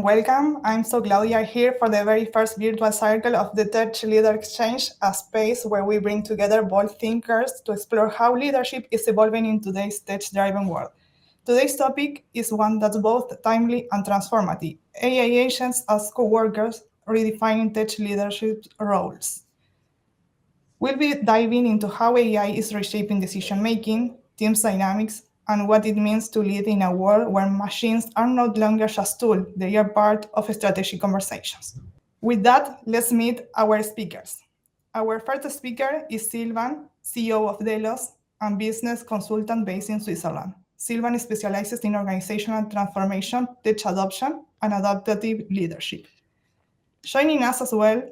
welcome. I'm so glad you are here for the very first virtual circle of the Tech Leader Exchange, a space where we bring together bold thinkers to explore how leadership is evolving in today's tech-driven world. Today's topic is one that's both timely and transformative: AI agents as co-workers redefining tech leadership roles. We'll be diving into how AI is reshaping decision-making, teams dynamics, and what it means to lead in a world where machines are no longer just tools, they are part of strategic conversations. With that, let's meet our speakers. Our first speaker is Silvan, CEO of Delos and business consultant based in Switzerland. Silvan specializes in organizational transformation, tech adoption, and adaptive leadership. Joining us as well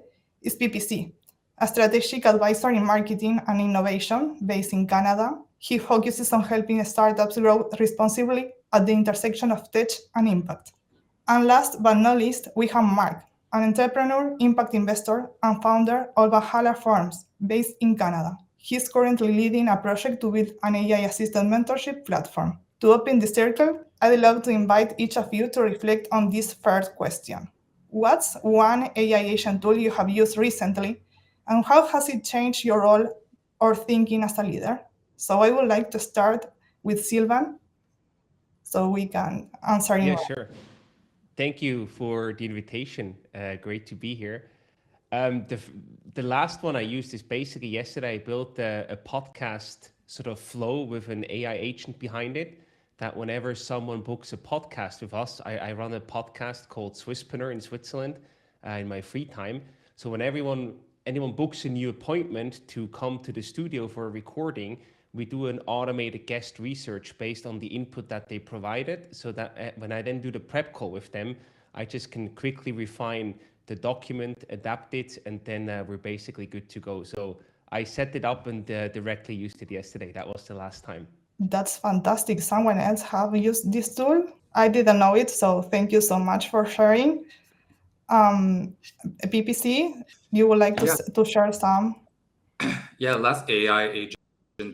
is PPC, a strategic advisor in marketing and innovation based in Canada. He focuses on helping startups grow responsibly at the intersection of tech and impact. And last but not least, we have Marc, an entrepreneur, impact investor, and founder of Valhalla Farms based in Canada. He's currently leading a project to build an AI-assisted mentorship platform. To open the circle, I'd love to invite each of you to reflect on this first question. What's one AI agent tool you have used recently, and how has it changed your role or thinking as a leader? So I would like to start with Silvan, so we can answer in. Yeah, sure. Thank you for the invitation. Great to be here. The last one I used is basically yesterday I built a podcast sort of flow with an AI agent behind it, that whenever someone books a podcast with us, I run a podcast called Swisspreneur in Switzerland in my free time. So when anyone books a new appointment to come to the studio for a recording, we do an automated guest research based on the input that they provided, so that when I then do the prep call with them, I just can quickly refine the document, adapt it, and then we're basically good to go. So I set it up and directly used it yesterday. That was the last time. That's fantastic. Someone else have used this tool? I didn't know it, so thank you so much for sharing. PPC, you would like to share some? Yeah, last AI agent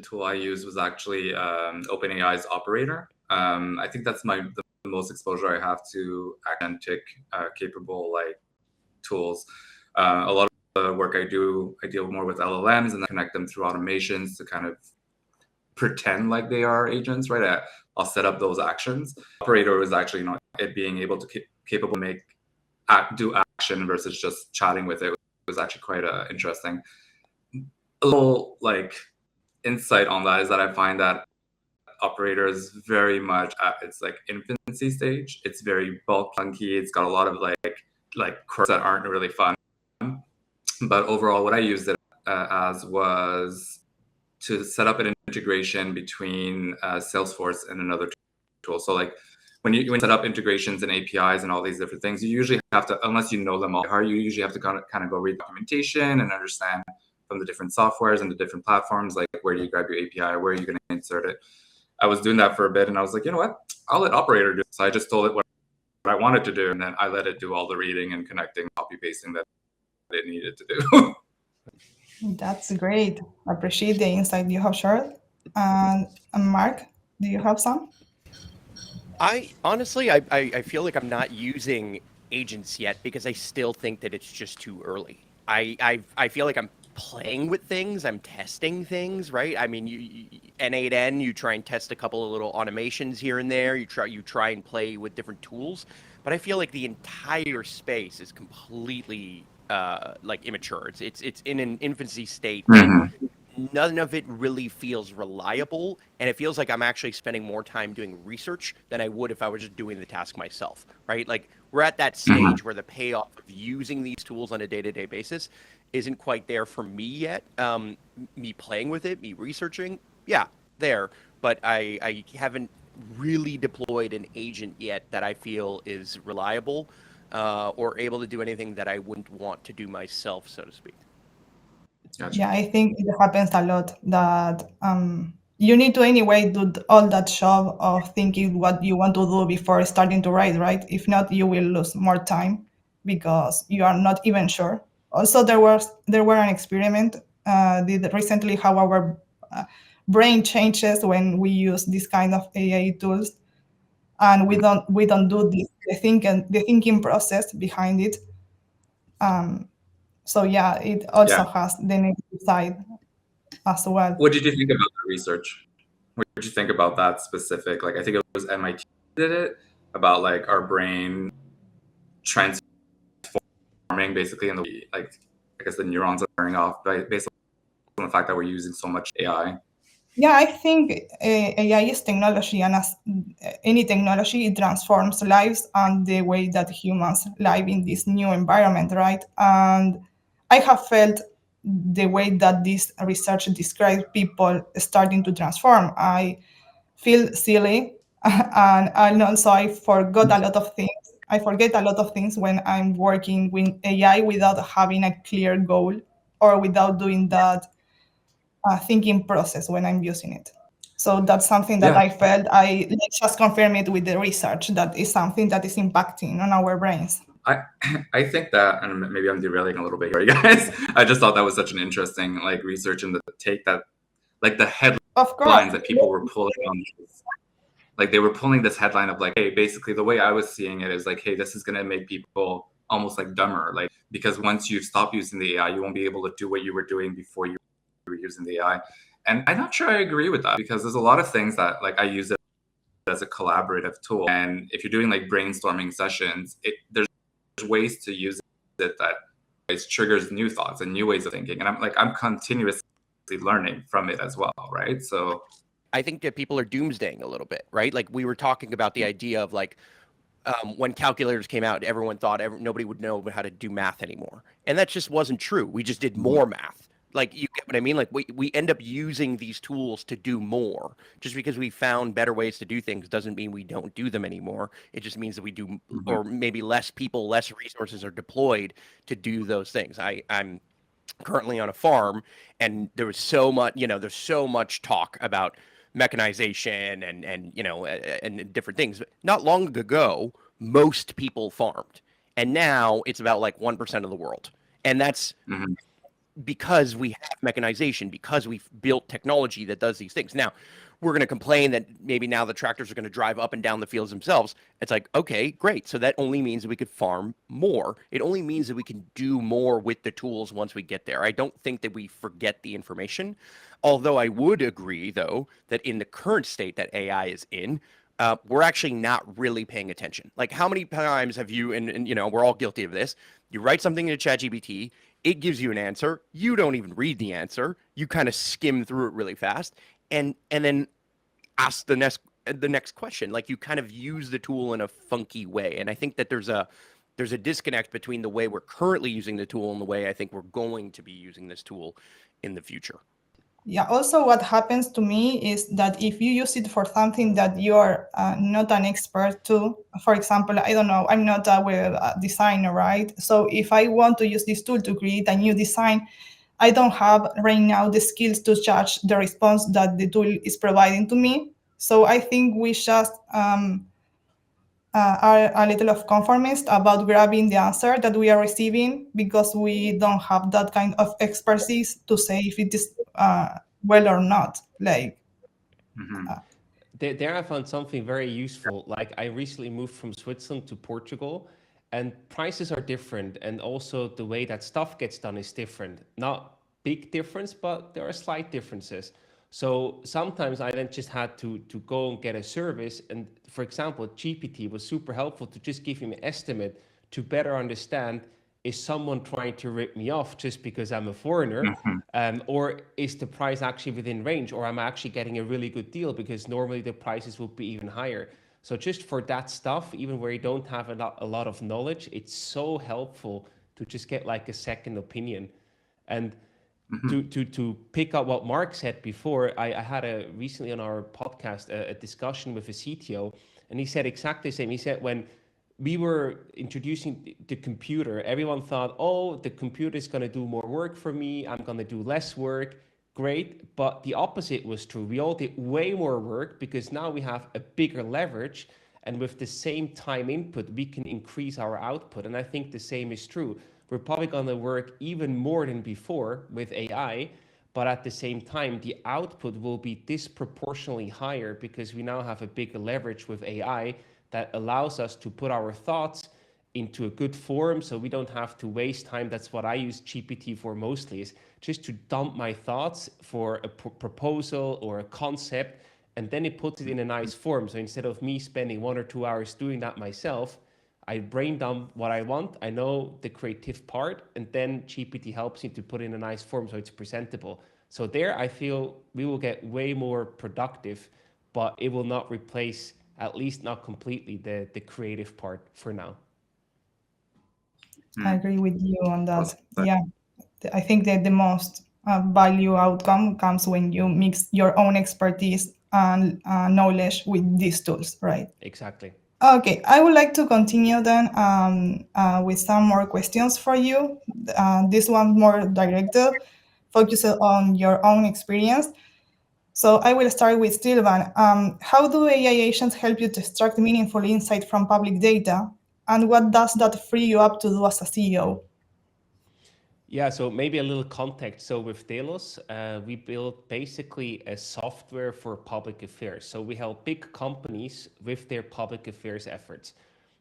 tool I used was actually OpenAI's Operator. I think that's the most exposure I have to agentic capable tools. A lot of the work I deal more with LLMs and then connect them through automations to kind of pretend like they are agents, right? I'll set up those actions. Operator was actually it being able to capable to do action versus just chatting with it was actually quite interesting. A little insight on that is that I find that Operator is very much at its infancy stage. It's very bulky. It's got a lot of quirks that aren't really fun. But overall, what I used it as was to set up an integration between Salesforce and another tool. So when you set up integrations and APIs and all these different things, you usually have to, unless you know them all, you usually have to kind of go read documentation and understand from the different softwares and the different platforms, where do you grab your API, where are you going to insert it. I was doing that for a bit and I was like, you know what, I'll let Operator do it. So I just told it what I wanted to do, and then I let it do all the reading and connecting, copy pasting that it needed to do. That's great. I appreciate the insight you have shared. And Marc, do you have some? I honestly feel like I'm not using agents yet because I still think that it's just too early. I feel like I'm playing with things, I'm testing things, right? I mean, N8N, you try and test a couple of little automations here and there. You try and play with different tools, but I feel like the entire space is completely immature. It's in an infancy state. Mm-hmm. None of it really feels reliable, and it feels like I'm actually spending more time doing research than I would if I was just doing the task myself, right? We're at that stage where the payoff of using these tools on a day-to-day basis isn't quite there for me yet. Me playing with it, me researching, yeah, there, but I haven't really deployed an agent yet that I feel is reliable or able to do anything that I wouldn't want to do myself, so to speak. Gotcha. Yeah, I think it happens a lot that you need to anyway do all that job of thinking what you want to do before starting to write, right? If not, you will lose more time because you are not even sure. Also, there were an experiment did recently how our brain changes when we use this kind of AI tools. and we don't do the thinking process behind it. So yeah, it also has the negative side as well. What did you think about the research? What did you think about that specific? Like, I think it was MIT did it about like our brain transforming basically in the like, I guess the neurons are wearing off based on the fact that we're using so much AI. Yeah, I think AI is technology, and as any technology, it transforms lives and the way that humans live in this new environment, right? And I have felt the way that this research describes people starting to transform. I feel silly, and also I forgot a lot of things. I forget a lot of things when I'm working with AI without having a clear goal or without doing that thinking process when I'm using it. So that's something that I felt. Let's just confirm it with the research that is something that is impacting on our brains. I think that, and maybe I'm derailing a little bit here, you guys. I just thought that was such an interesting like research and the take that, like the headlines that people were pulling on. Like they were pulling this headline of like, hey, basically the way I was seeing it is like, hey, this is gonna make people almost like dumber, like because once you stop using the AI, you won't be able to do what you were doing before you were using the AI. And I'm not sure I agree with that, because there's a lot of things that like I use it as a collaborative tool. And if you're doing like brainstorming sessions, there's ways to use it that it triggers new thoughts and new ways of thinking. And I'm continuously learning from it as well, right? So I think that people are doomsdaying a little bit, right? Like we were talking about the idea of like when calculators came out, everyone thought nobody would know how to do math anymore. And that just wasn't true. We just did more math. Like, you get what I mean? Like we end up using these tools to do more. Just because we found better ways to do things doesn't mean we don't do them anymore. It just means that we do, or maybe less people, less resources are deployed to do those things. I'm currently on a farm, and there was so much, there's so much talk about mechanization and different things. But not long ago, most people farmed, and now it's about like 1% of the world, and that's because we have mechanization, because we've built technology that does these things. Now, we're going to complain that maybe now the tractors are going to drive up and down the fields themselves. It's like, okay, great. So that only means that we could farm more. It only means that we can do more with the tools once we get there. I don't think that we forget the information. Although I would agree, though, that in the current state that AI is in, we're actually not really paying attention. Like, how many times have you, and we're all guilty of this, you write something into ChatGPT, it gives you an answer, you don't even read the answer, you kind of skim through it really fast, and then ask the next question. Like, you kind of use the tool in a funky way. And I think that there's a disconnect between the way we're currently using the tool and the way I think we're going to be using this tool in the future. Yeah, also what happens to me is that if you use it for something that you're not an expert to, for example, I don't know, I'm not a web designer, right? So if I want to use this tool to create a new design, I don't have right now the skills to judge the response that the tool is providing to me. So I think we just are a little of conformist about grabbing the answer that we are receiving because we don't have that kind of expertise to say if it is well or not. Like, there I found something very useful. Like, I recently moved from Switzerland to Portugal, and prices are different, and also the way that stuff gets done is different. Not big difference, but there are slight differences. So sometimes I then just had to go and get a service. And for example, GPT was super helpful to just give him an estimate to better understand, is someone trying to rip me off just because I'm a foreigner? Or is the price actually within range? Or am I actually getting a really good deal? Because normally the prices will be even higher. So just for that stuff, even where you don't have a lot of knowledge, it's so helpful to just get like a second opinion. And to pick up what Marc said before, I had recently on our podcast a discussion with a CTO, and he said exactly the same. He said when we were introducing the computer, everyone thought, oh, the computer is going to do more work for me, I'm going to do less work. Great, but the opposite was true. We all did way more work because now we have a bigger leverage, and with the same time input, we can increase our output. And I think the same is true. We're probably going to work even more than before with AI, but at the same time, the output will be disproportionately higher because we now have a bigger leverage with AI that allows us to put our thoughts into a good form, so we don't have to waste time. That's what I use GPT for mostly, is just to dump my thoughts for a proposal or a concept, and then it puts it in a nice form. So instead of me spending 1 or 2 hours doing that myself, I brain dump what I want. I know the creative part, and then GPT helps me to put in a nice form so it's presentable. So there, I feel we will get way more productive, but it will not replace, at least not completely, the creative part for now. I agree with you on that. Well, Yeah, I think that the most value outcome comes when you mix your own expertise and knowledge with these tools, right? Exactly. Okay, I would like to continue then with some more questions for you. This one more directed, focused on your own experience. So I will start with Silvan. How do AI agents help you to extract meaningful insight from public data? And what does that free you up to do as a CEO? Yeah, so maybe a little context. So with Delos, we built basically a software for public affairs. So we help big companies with their public affairs efforts.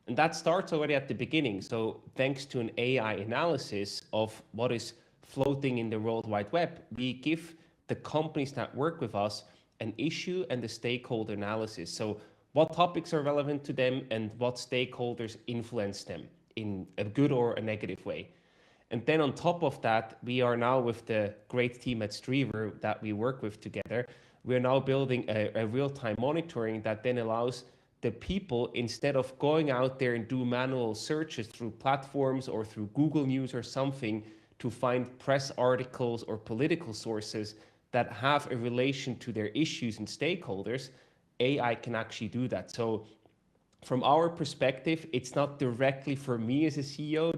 And that starts already at the beginning. So thanks to an AI analysis of what is floating in the World Wide Web, we give the companies that work with us an issue and a stakeholder analysis. So what topics are relevant to them and what stakeholders influence them in a good or a negative way. And then on top of that, we are now with the great team at Streaver that we work with together, we're now building a real-time monitoring that then allows the people, instead of going out there and do manual searches through platforms or through Google News or something to find press articles or political sources that have a relation to their issues and stakeholders, AI can actually do that. So from our perspective, it's not directly for me as a CEO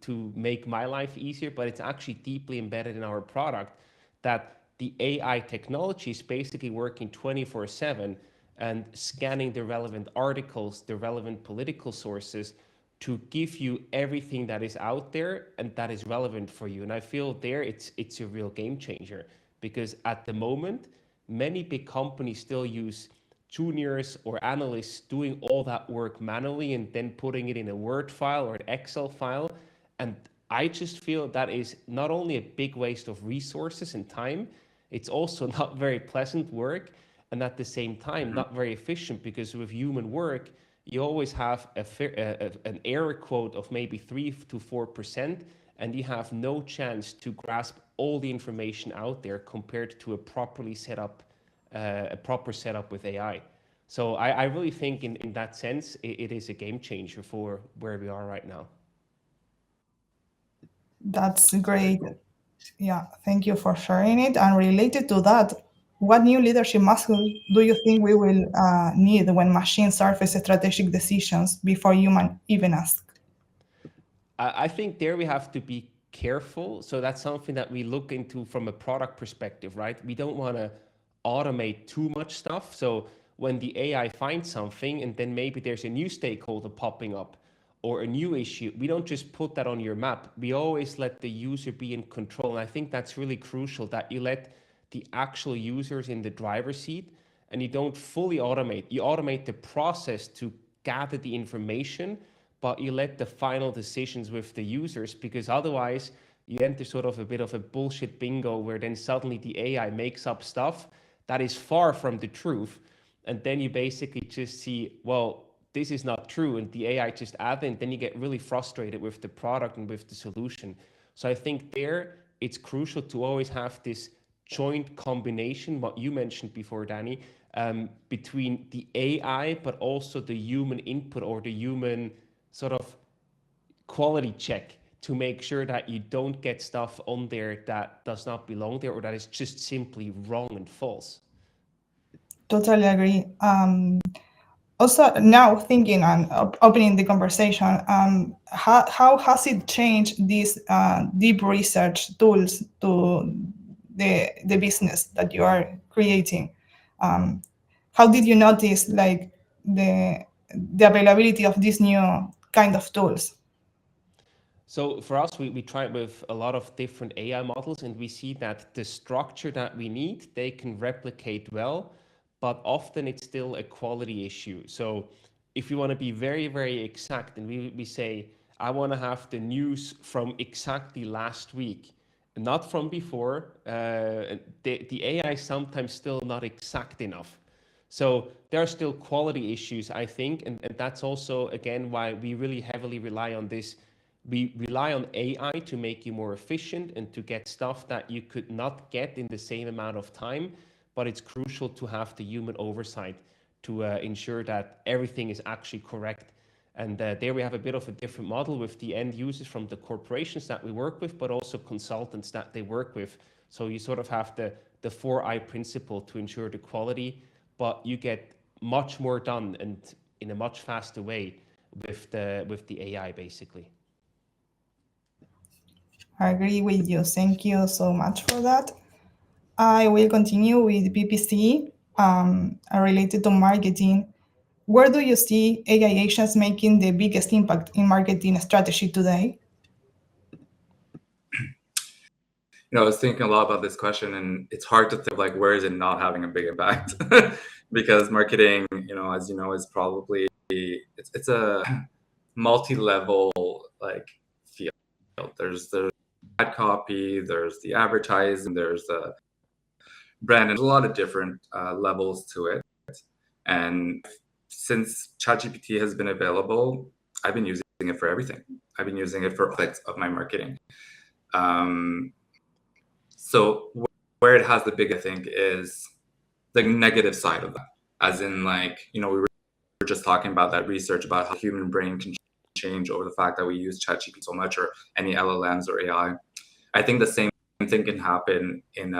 to make my life easier, but it's actually deeply embedded in our product that the AI technology is basically working 24/7 and scanning the relevant articles, the relevant political sources to give you everything that is out there and that is relevant for you. And I feel there it's a real game changer, because at the moment, many big companies still use juniors or analysts doing all that work manually and then putting it in a Word file or an Excel file. And I just feel that is not only a big waste of resources and time, it's also not very pleasant work, and at the same time not very efficient, because with human work you always have an error quote of maybe 3 to 4%, and you have no chance to grasp all the information out there compared to a properly set up a proper setup with AI. So I really think in that sense, it is a game changer for where we are right now. That's great. Yeah, thank you for sharing it. And related to that, what new leadership muscle do you think we will need when machines surface strategic decisions before human even ask? I think there we have to be careful. So that's something that we look into from a product perspective, right? We don't want to automate too much stuff. So when the AI finds something and then maybe there's a new stakeholder popping up or a new issue, we don't just put that on your map. We always let the user be in control. And I think that's really crucial, that you let the actual users in the driver's seat and you don't fully automate. You automate the process to gather the information, but you let the final decisions with the users, because otherwise you enter sort of a bit of a bullshit bingo where then suddenly the AI makes up stuff that is far from the truth. And then you basically just see, well, this is not true, and the AI just added, and then you get really frustrated with the product and with the solution. So I think there it's crucial to always have this joint combination, what you mentioned before, Danny, between the AI, but also the human input or the human sort of quality check to make sure that you don't get stuff on there that does not belong there or that is just simply wrong and false. Totally agree. Also, now thinking and opening the conversation, how has it changed these deep research tools to the business that you are creating? How did you notice like the availability of these new kind of tools? So for us, we tried with a lot of different AI models, and we see that the structure that we need, they can replicate well, but often it's still a quality issue. So if you want to be very, very exact, and we say, I want to have the news from exactly last week, not from before, the AI is sometimes still not exact enough. So there are still quality issues, I think, and that's also, again, why we really heavily rely on this. We rely on AI to make you more efficient and to get stuff that you could not get in the same amount of time, but it's crucial to have the human oversight to ensure that everything is actually correct. And there we have a bit of a different model with the end users from the corporations that we work with, but also consultants that they work with. So you sort of have the 4I principle to ensure the quality, but you get much more done and in a much faster way with the AI, basically. I agree with you. Thank you so much for that. I will continue with BPC related to marketing. Where do you see AI agents making the biggest impact in marketing strategy today? I was thinking a lot about this question, and it's hard to think like where is it not having a big impact because marketing, as you know, is probably it's a multi-level like field. There's ad copy, there's the advertising, there's the brand, and there's a lot of different levels to it. And since ChatGPT has been available, I've been using it for everything. I've been using it for aspects of my marketing. So where it has the big, I think, is the negative side of that. As in, like, we were just talking about that research about how the human brain can change over the fact that we use ChatGPT so much, or any LLMs or AI. I think the same thing can happen in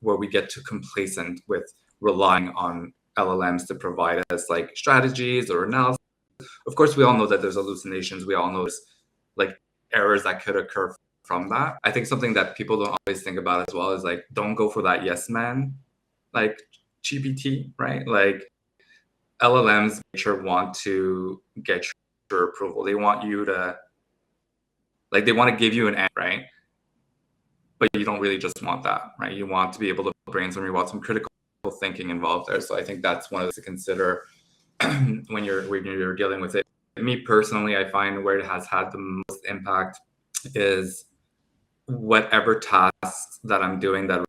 where we get too complacent with relying on LLMs to provide us like strategies or analysis. Of course, we all know that there's hallucinations. We all know there's like errors that could occur from that. I think something that people don't always think about as well is like, don't go for that yes man, like GPT, right? Like LLMs want to get your approval. They want you to, like, they want to give you an answer, right? But you don't really just want that, right? You want to be able to brainstorm. You want some critical thinking involved there. So I think that's one of those to consider when you're dealing with it. Me personally, I find where it has had the most impact is whatever tasks that I'm doing that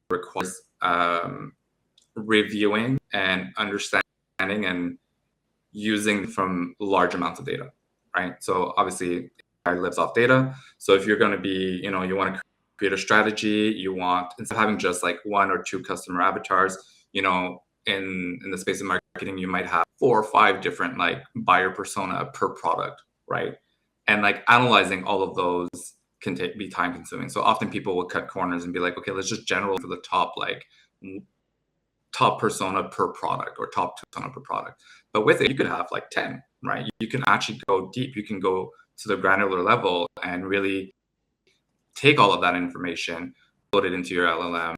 requires reviewing and understanding and using from large amounts of data, right? So obviously AI lives off data. So if you're going to be, you want to create a strategy, you want, instead of having just like 1 or 2 customer avatars, in the space of marketing, you might have 4 or 5 different like buyer persona per product, right? And like analyzing all of those can be time consuming. So often people will cut corners and be like, okay, let's just general for the top persona per product or top persona per product. But with it, you could have like 10, right? You can actually go deep. You can go to the granular level and really take all of that information, put it into your LLM,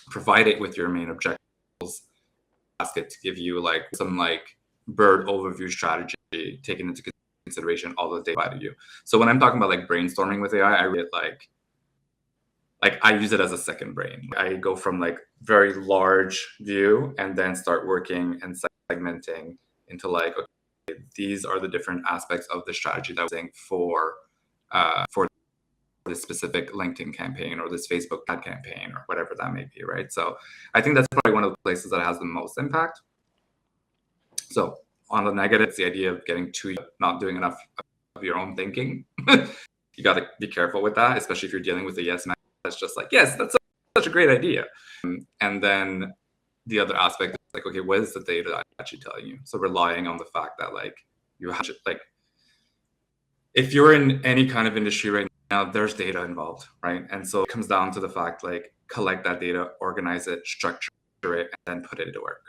provide it with your main objectives, ask it to give you like some like bird overview strategy, taking into consideration all the data provided you. So when I'm talking about like brainstorming with AI, I read like I use it as a second brain. I go from like very large view and then start working and segmenting into like, okay, these are the different aspects of the strategy that I'm using for this specific LinkedIn campaign or this Facebook ad campaign or whatever that may be, right? So I think that's probably one of the places that has the most impact. So on the negative, it's the idea of getting not doing enough of your own thinking. You got to be careful with that, especially if you're dealing with a yes man. It's just like, yes, that's such a great idea. And then the other aspect is like, okay, what is the data actually telling you? So relying on the fact that like you have to, like, if you're in any kind of industry right now, there's data involved, right? And so it comes down to the fact, like, collect that data, organize it, structure it, and then put it into work.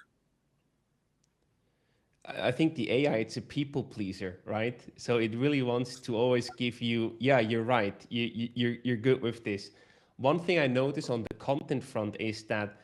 I think the AI, it's a people pleaser, right? So it really wants to always give you, yeah, you're right. You're good with this. One thing I notice on the content front is that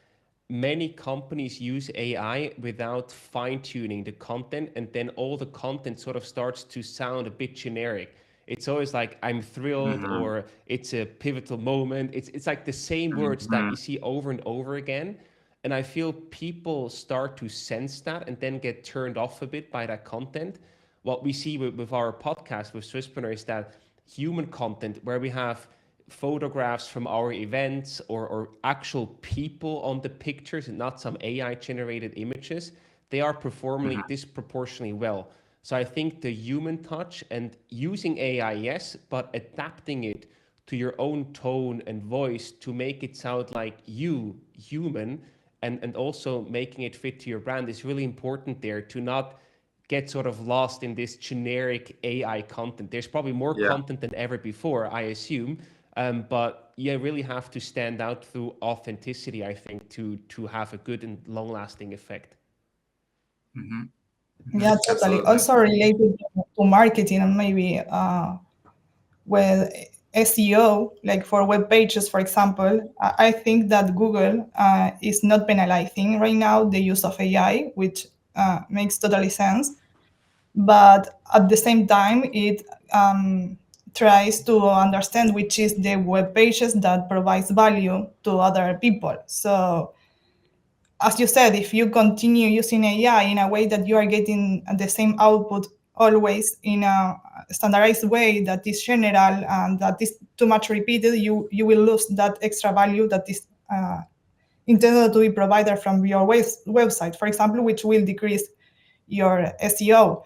many companies use AI without fine tuning the content, and then all the content sort of starts to sound a bit generic. It's always like, I'm thrilled, or it's a pivotal moment. It's like the same words that you see over and over again. And I feel people start to sense that and then get turned off a bit by that content. What we see with our podcast with Swisspreneur is that human content, where we have photographs from our events or actual people on the pictures and not some AI generated images, they are performing disproportionately well. So I think the human touch and using AI, yes, but adapting it to your own tone and voice to make it sound like you, human, and also making it fit to your brand is really important there, to not get sort of lost in this generic AI content. There's probably more content than ever before, I assume, but you really have to stand out through authenticity, I think, to have a good and long-lasting effect. Yeah, totally. Absolutely. Also related to marketing and maybe with SEO, like for web pages, for example, I think that Google is not penalizing right now the use of AI, which makes totally sense. But at the same time, it tries to understand which is the web pages that provides value to other people. So as you said, if you continue using AI in a way that you are getting the same output always in a standardized way that is general and that is too much repeated, you will lose that extra value that is intended to be provided from your website, for example, which will decrease your SEO.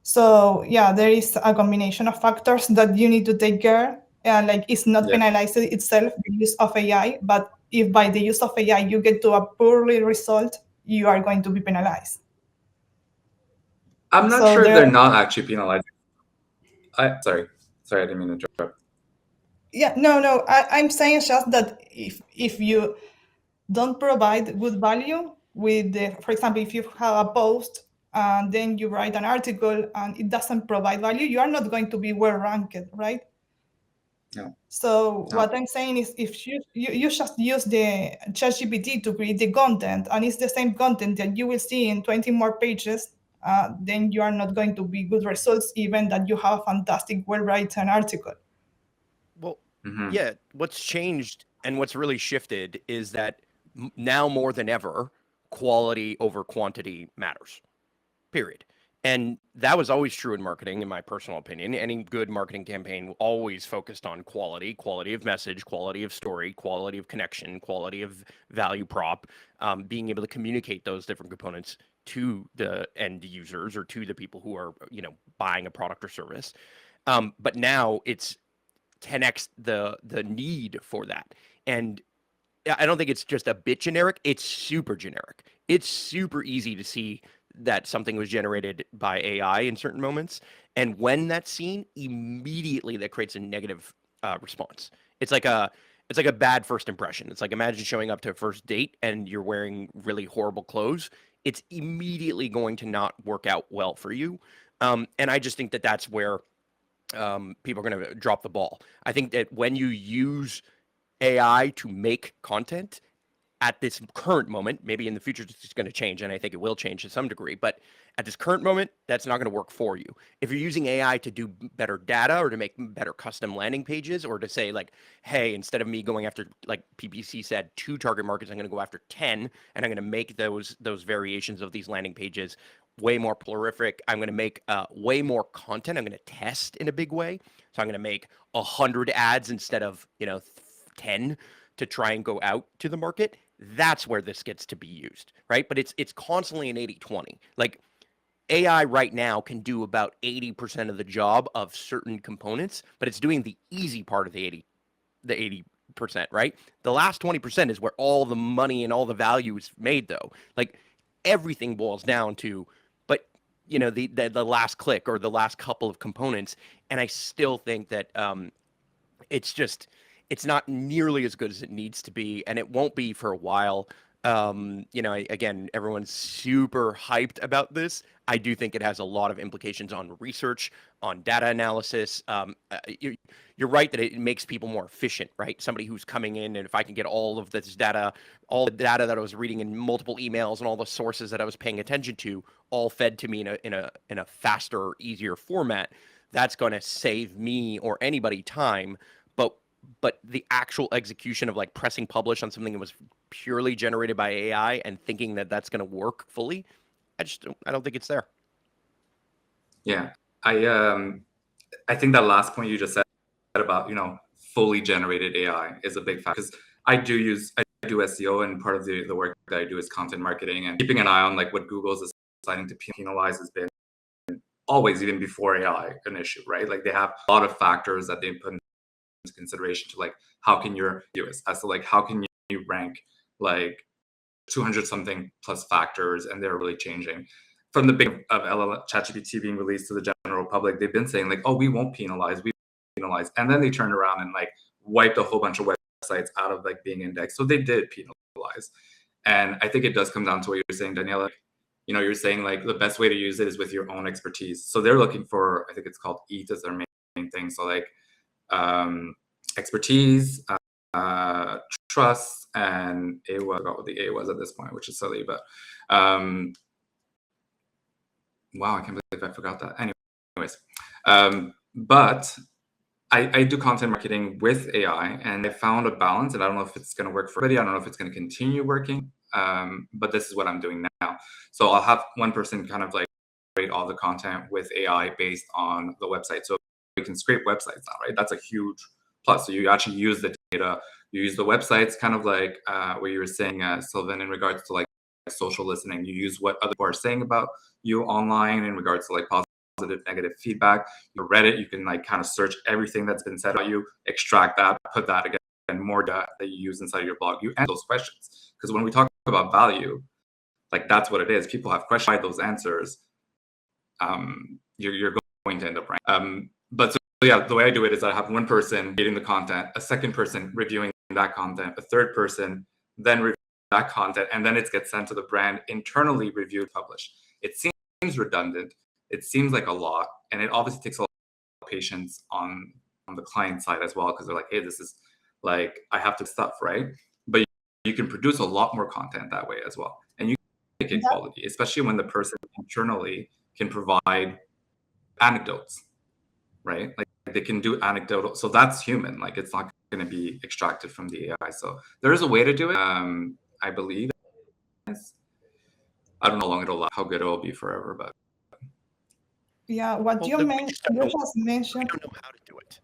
So yeah, there is a combination of factors that you need to take care. Like it's not penalizing itself the use of AI, but if by the use of AI you get to a poorly result, you are going to be penalized. I'm not So sure there, they're not actually penalizing. Sorry, I didn't mean to interrupt. yeah, no, I'm saying just that if you don't provide good value with the, for example, if you have a post and then you write an article and it doesn't provide value, you are not going to be well ranked, right? No. So No. what I'm saying is, if you just use the ChatGPT to create the content, and it's the same content that you will see in 20 more pages, then you are not going to be good results, even that you have a fantastic, well-written article. Well, yeah, what's changed and what's really shifted is that now more than ever, quality over quantity matters, period. And that was always true in marketing, in my personal opinion. Any good marketing campaign always focused on quality of message, quality of story, quality of connection, quality of value prop, being able to communicate those different components to the end users or to the people who are, buying a product or service. But now it's 10x the need for that. And I don't think it's just a bit generic. It's super generic. It's super easy to see that something was generated by AI in certain moments. And when that's seen, immediately that creates a negative response. It's like a bad first impression. It's like, imagine showing up to a first date and you're wearing really horrible clothes. It's immediately going to not work out well for you. And I just think that that's where people are going to drop the ball. I think that when you use AI to make content at this current moment, maybe in the future it's going to change, and I think it will change to some degree, but at this current moment, that's not going to work for you. If you're using AI to do better data or to make better custom landing pages, or to say like, hey, instead of me going after, like PPC said, 2 target markets, I'm going to go after 10, and I'm going to make those variations of these landing pages way more prolific. I'm going to make way more content. I'm going to test in a big way. So I'm going to make 100 ads instead of 10 to try and go out to the market. That's where this gets to be used, right? But it's constantly an 80-20. Like AI right now can do about 80% of the job of certain components, but it's doing the easy part of the 80%, right? The last 20% is where all the money and all the value is made, though. Like everything boils down to, but the last click or the last couple of components. And I still think that it's not nearly as good as it needs to be, and it won't be for a while. Again, everyone's super hyped about this. I do think it has a lot of implications on research, on data analysis. You're right that it makes people more efficient, right? Somebody who's coming in, and if I can get all of this data, all the data that I was reading in multiple emails and all the sources that I was paying attention to, all fed to me in a faster, easier format, that's going to save me or anybody time. But the actual execution of like pressing publish on something that was purely generated by AI and thinking that that's going to work fully, I don't think it's there. Yeah, I think that last point you just said about, fully generated AI is a big factor, because I do SEO, and part of the work that I do is content marketing, and keeping an eye on like what Google's deciding to penalize has been always, even before AI, an issue, right? Like they have a lot of factors that they put into consideration to like how can your viewers, as to like how can you rank like 200 something plus factors, and they're really changing. From the big of ChatGPT being released to the general public, they've been saying like, oh, we won't penalize, and then they turned around and like wiped a whole bunch of websites out of like being indexed. So they did penalize, and I think it does come down to what you're saying, Daniela. You're saying like the best way to use it is with your own expertise. So they're looking for, I think it's called EAT as their main thing. So like expertise, trust, and I forgot what the A was at this point, which is silly, but wow, I can't believe I forgot that. Anyways, but I do content marketing with AI, and I found a balance, and I don't know if it's going to work for everybody. I don't know if it's going to continue working, but this is what I'm doing now. So I'll have one person kind of like create all the content with AI based on the website. So we can scrape websites now, right? That's a huge plus. So you actually use the data, you use the websites, kind of like what you were saying, Silvan, in regards to like social listening. You use what other people are saying about you online in regards to like positive, negative feedback. You Reddit, you can like kind of search everything that's been said about you, extract that, put that again, and more data that you use inside your blog. You answer those questions, because when we talk about value, like that's what it is. People have questions, by those answers, you're going to end up right. But so yeah, the way I do it is I have one person reading the content, a second person reviewing that content, a third person then reviewing that content, and then it gets sent to the brand, internally reviewed, published. It seems redundant. It seems like a lot, and it obviously takes a lot of patience on the client side as well, because they're like, hey, this is like, I have to stuff, right? But you can produce a lot more content that way as well, and you can make it quality, especially when the person internally can provide anecdotes, right? Like they can do anecdotal, so that's human. Like it's not going to be extracted from the AI. So there is a way to do it. I believe. I don't know how long it'll last, how good it'll be forever, but yeah, what you mentioned, you just mentioned. We don't know how to do it.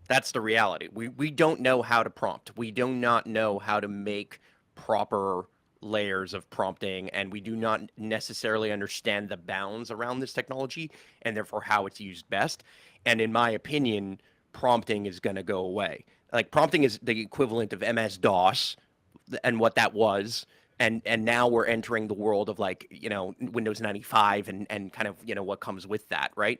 That's the reality. We don't know how to prompt. We do not know how to make proper layers of prompting, and we do not necessarily understand the bounds around this technology and therefore how it's used best. And in my opinion, prompting is going to go away. Like prompting is the equivalent of MS-DOS and what that was. And now we're entering the world of like, Windows 95 and kind of, what comes with that, right?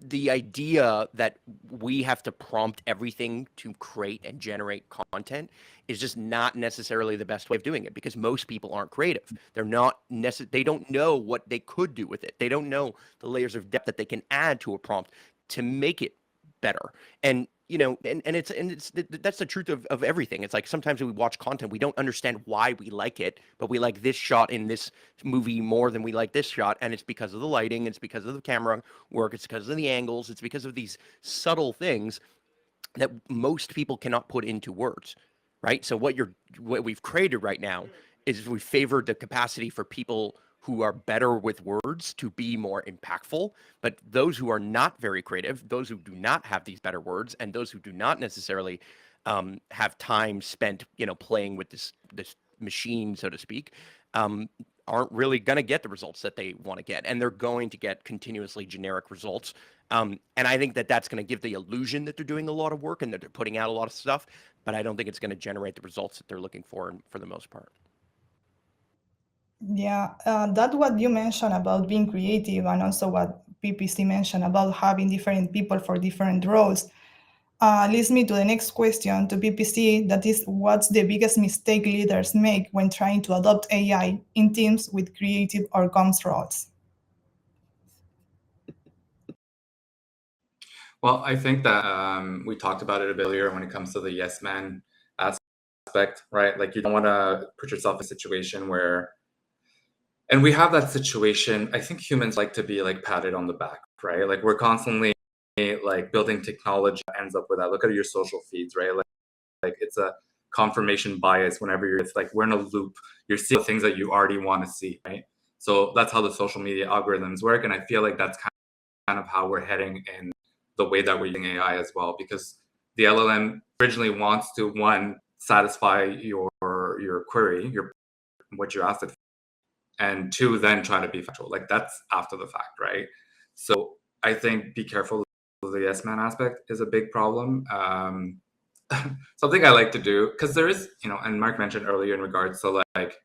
The idea that we have to prompt everything to create and generate content is just not necessarily the best way of doing it, because most people aren't creative. They're not they don't know what they could do with it. They don't know the layers of depth that they can add to a prompt to make it better. And it's that's the truth of everything. It's like sometimes we watch content, we don't understand why we like it, but we like this shot in this movie more than we like this shot, and it's because of the lighting, it's because of the camera work, it's because of the angles, it's because of these subtle things that most people cannot put into words, right? So what we've created right now is we've favored the capacity for people who are better with words to be more impactful, but those who are not very creative, those who do not have these better words, and those who do not necessarily have time spent, playing with this machine, so to speak, aren't really going to get the results that they want to get, and they're going to get continuously generic results. And I think that that's going to give the illusion that they're doing a lot of work and that they're putting out a lot of stuff, but I don't think it's going to generate the results that they're looking for the most part. Yeah, that's what you mentioned about being creative, and also what PPC mentioned about having different people for different roles. Leads me to the next question to PPC, that is, what's the biggest mistake leaders make when trying to adopt AI in teams with creative or comms roles? Well, I think that we talked about it a bit earlier when it comes to the yes man aspect, right? Like you don't want to put yourself in a situation where, and we have that situation. I think humans like to be like patted on the back, right? Like we're constantly like building technology ends up with that. Look at your social feeds, right? Like it's a confirmation bias whenever it's like we're in a loop. You're seeing things that you already want to see, right? So that's how the social media algorithms work. And I feel like that's kind of how we're heading in the way that we're using AI as well, because the LLM originally wants to, one, satisfy your query, what you asked it for, and two, then try to be factual. Like that's after the fact, right? So I think be careful. The yes man aspect is a big problem. Something I like to do, because there is, and Marc mentioned earlier in regards to like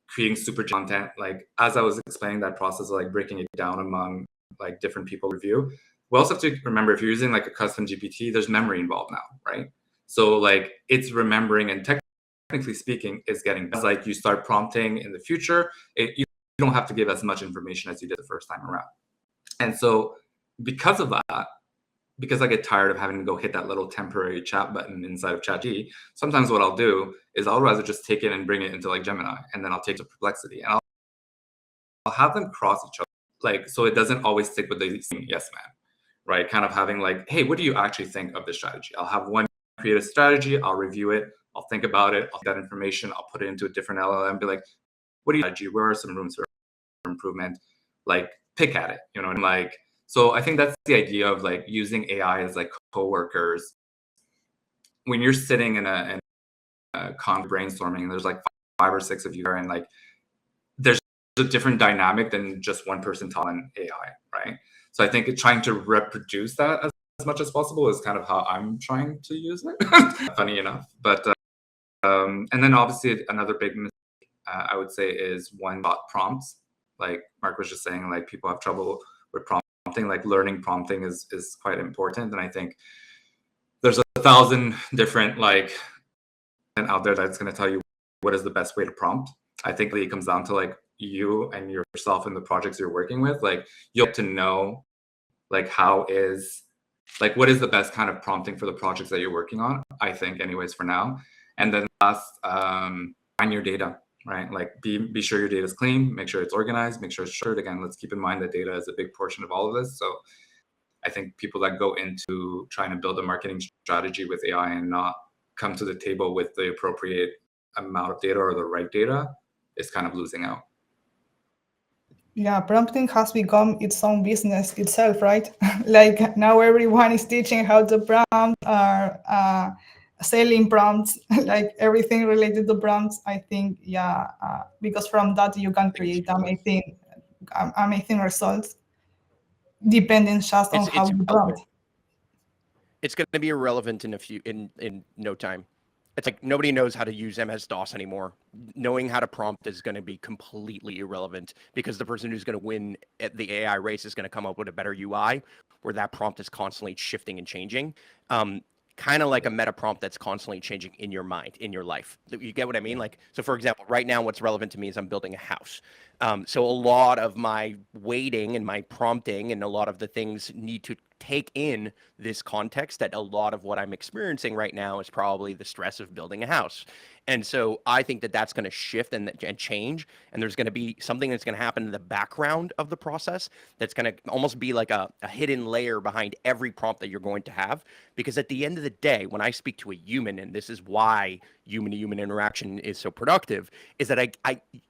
creating super content, like as I was explaining that process of like breaking it down among like different people review, we also have to remember if you're using like a custom GPT, there's memory involved now, right? So like it's remembering, and technically speaking, it's getting better. Like you start prompting in the future, you don't have to give as much information as you did the first time around. And so because of that, because I get tired of having to go hit that little temporary chat button inside of ChatGPT, sometimes what I'll do is I'll rather just take it and bring it into like Gemini, and then I'll take it to Perplexity, and I'll have them cross each other, like so it doesn't always stick with the yes man, right? Kind of having like, hey, what do you actually think of this strategy? I'll have one create a strategy, I'll review it, I'll think about it, I'll get that information, I'll put it into a different LLM, be like, what do you strategy? Where are some rooms for improvement? Like pick at it, and like. So I think that's the idea of like using AI as like coworkers. When you're sitting in a brainstorming, there's like 5 or 6 of you there, and like there's a different dynamic than just one person talking AI, right? So I think trying to reproduce that as much as possible is kind of how I'm trying to use it. Funny enough, but and then obviously another big mistake I would say is one-shot prompts. Like Marc was just saying, like people have trouble with prompting. Like learning prompting is quite important, and I think there's 1,000 different like out there that's going to tell you what is the best way to prompt. I think it comes down to like you and yourself and the projects you're working with. Like you have to know like what is the best kind of prompting for the projects that you're working on, I think, anyways, for now. And then last, find your data, right? Like be sure your data is clean, make sure it's organized, make sure it's structured. Again, let's keep in mind that data is a big portion of all of this. So I think people that go into trying to build a marketing strategy with AI and not come to the table with the appropriate amount of data or the right data is kind of losing out. Yeah, prompting has become its own business itself, right? Like now everyone is teaching how to prompt or selling prompts, like everything related to prompts. I think, because from that you can create amazing results, depending just on how you prompt. It's going to be irrelevant in no time. It's like nobody knows how to use MS-DOS anymore. Knowing how to prompt is going to be completely irrelevant because the person who's going to win at the AI race is going to come up with a better UI where that prompt is constantly shifting and changing. Kind of like a meta prompt that's constantly changing in your mind, in your life. You get what I mean? Like, so for example, right now, what's relevant to me is I'm building a house. So a lot of my weighting and my prompting and a lot of the things need to take in this context that a lot of what I'm experiencing right now is probably the stress of building a house. And so I think that that's going to shift and change. And there's going to be something that's going to happen in the background of the process that's going to almost be like a hidden layer behind every prompt that you're going to have. Because at the end of the day, when I speak to a human, and this is why human-to-human interaction is so productive, is that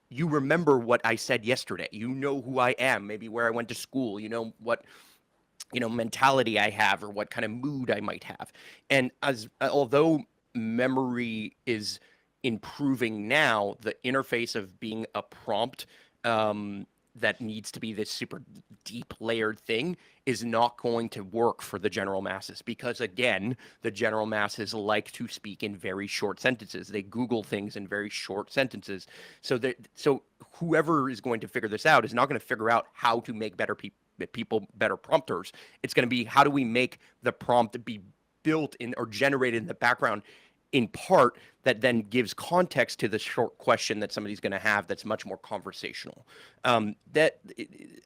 you remember what I said yesterday. You know who I am, maybe where I went to school, you know what mentality I have or what kind of mood I might have. And although memory is improving now, the interface of being a prompt that needs to be this super deep layered thing is not going to work for the general masses because, again, the general masses like to speak in very short sentences. They Google things in very short sentences. So whoever is going to figure this out is not going to figure out how to make people better prompters. It's going to be how do we make the prompt be built in or generated in the background in part that then gives context to the short question that somebody's going to have that's much more conversational.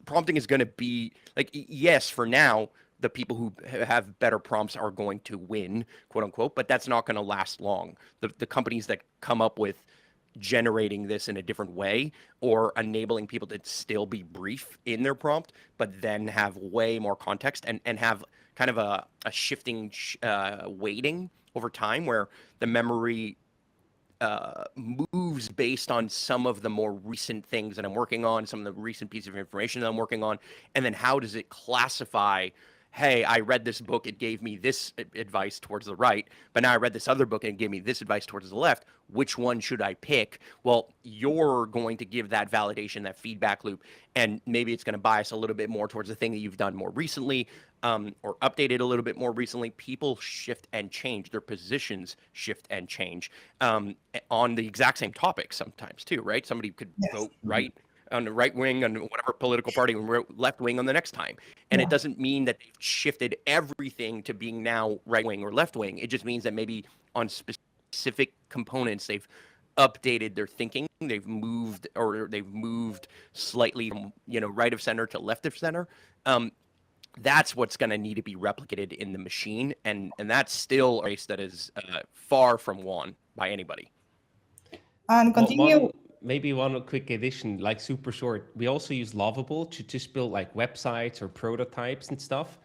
Prompting is going to be like, yes, for now, the people who have better prompts are going to win, quote unquote, but that's not going to last long. The companies that come up with generating this in a different way or enabling people to still be brief in their prompt, but then have way more context and have kind of a shifting weighting over time, where the memory moves based on some of the more recent things that I'm working on, some of the recent pieces of information that I'm working on, and then how does it classify, hey, I read this book, it gave me this advice towards the right, but now I read this other book and it gave me this advice towards the left. Which one should I pick? Well, you're going to give that validation, that feedback loop, and maybe it's going to bias a little bit more towards the thing that you've done more recently, or updated a little bit more recently. People shift and change. Their positions shift and change on the exact same topic sometimes too, right? Somebody could vote right on the right wing on whatever political party and left wing on the next time. And it doesn't mean that they've shifted everything to being now right wing or left wing. It just means that maybe on specific components, they've updated their thinking. They've moved slightly from, right of center to left of center. That's what's going to need to be replicated in the machine. And that's still a race that is far from won by anybody. And continue. Maybe one quick addition, like super short. We also use Lovable to just build like websites or prototypes and stuff.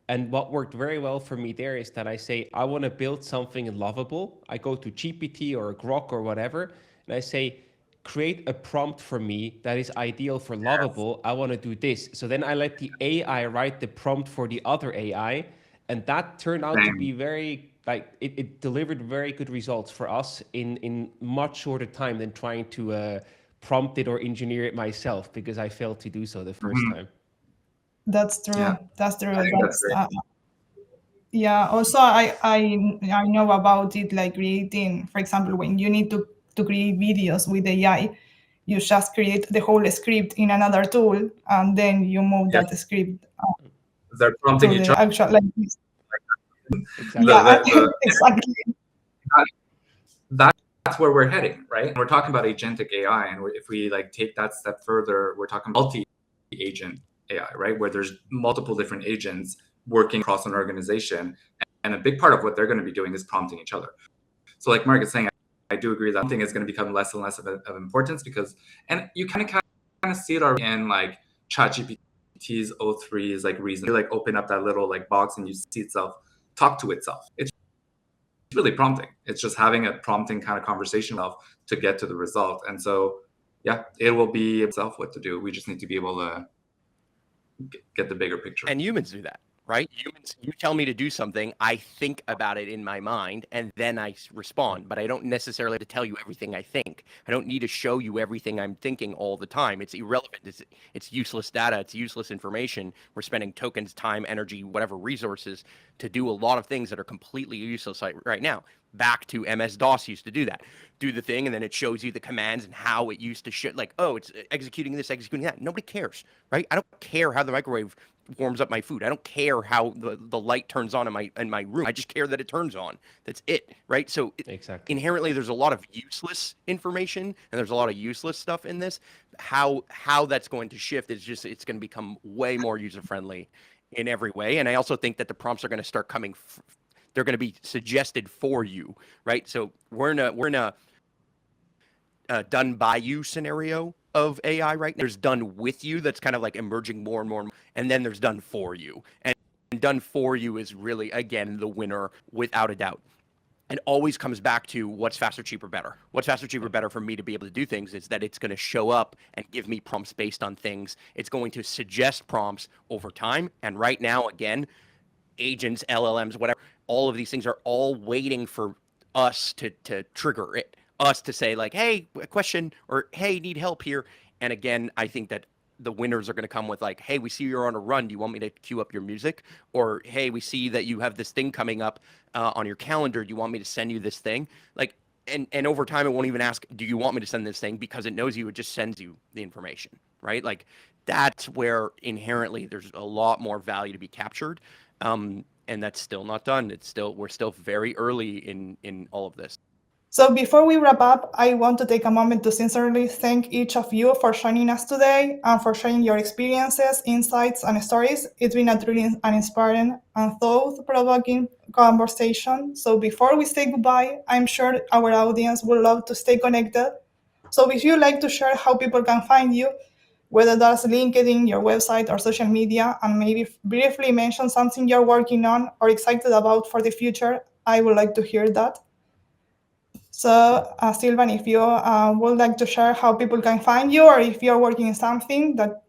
And what worked very well for me there is that I say, I want to build something in Lovable. I go to GPT or Grok or whatever, and I say, create a prompt for me that is ideal for Lovable. I want to do this. So then I let the AI write the prompt for the other AI. And that turned out to be very, it delivered very good results for us in much shorter time than trying to prompt it or engineer it myself, because I failed to do so the first time. That's true. Yeah. That's true. That's great. Yeah. Also, I know about it, like creating, for example, when you need to create videos with AI, you just create the whole script in another tool, and then you move that script. They're prompting to each the other. actual, like this. Exactly. Yeah, exactly. That's where we're heading, right? We're talking about agentic AI, and if we take that step further, we're talking multi-agent AI, right? Where there's multiple different agents working across an organization, and a big part of what they're going to be doing is prompting each other. So, like Marc is saying, I do agree that something is going to become less and less of importance, because, and you kind of see it already in like ChatGPT's O3's reason. You open up that little box and you see itself talk to itself. It's really prompting. It's just having a prompting kind of conversation to get to the result. And so, yeah, it will be itself what to do. We just need to be able to get the bigger picture. And humans do that, right? Humans, you tell me to do something, I think about it in my mind, and then I respond. But I don't necessarily have to tell you everything I think. I don't need to show you everything I'm thinking all the time. It's irrelevant. It's useless data. It's useless information. We're spending tokens, time, energy, whatever resources to do a lot of things that are completely useless right now. Back to MS-DOS used to do that. Do the thing, and then it shows you the commands and how it used to oh, it's executing this, executing that. Nobody cares, right? I don't care how the microwave warms up my food. I don't care how the light turns on in my room. I just care that it turns on. That's it, right? So exactly. Inherently, there's a lot of useless information and there's a lot of useless stuff in this. How that's going to shift is just, it's going to become way more user-friendly in every way. And I also think that the prompts are going to start coming, they're going to be suggested for you, right? So we're in a done by you scenario of AI right now. There's done with you that's kind of emerging more and more, and then there's done for you. And done for you is really, again, the winner without a doubt. It always comes back to what's faster, cheaper, better. What's faster, cheaper, better for me to be able to do things is that it's going to show up and give me prompts based on things. It's going to suggest prompts over time. And right now, again, agents, LLMs, whatever, all of these things are all waiting for us to trigger it. Us to say hey, a question, or hey, need help here. And again, I think that the winners are going to come with hey, we see you're on a run. Do you want me to queue up your music? Or hey, we see that you have this thing coming up on your calendar. Do you want me to send you this thing? And over time, it won't even ask, do you want me to send this thing? Because it knows you, it just sends you the information, right? That's where inherently there's a lot more value to be captured. And that's still not done. We're still very early in all of this. So before we wrap up, I want to take a moment to sincerely thank each of you for joining us today and for sharing your experiences, insights, and stories. It's been a truly an inspiring and thought-provoking conversation. So before we say goodbye, I'm sure our audience would love to stay connected. So if you'd like to share how people can find you, whether that's LinkedIn, your website, or social media, and maybe briefly mention something you're working on or excited about for the future. I would like to hear that. So, Silvan, if you would like to share how people can find you, or if you're working in something that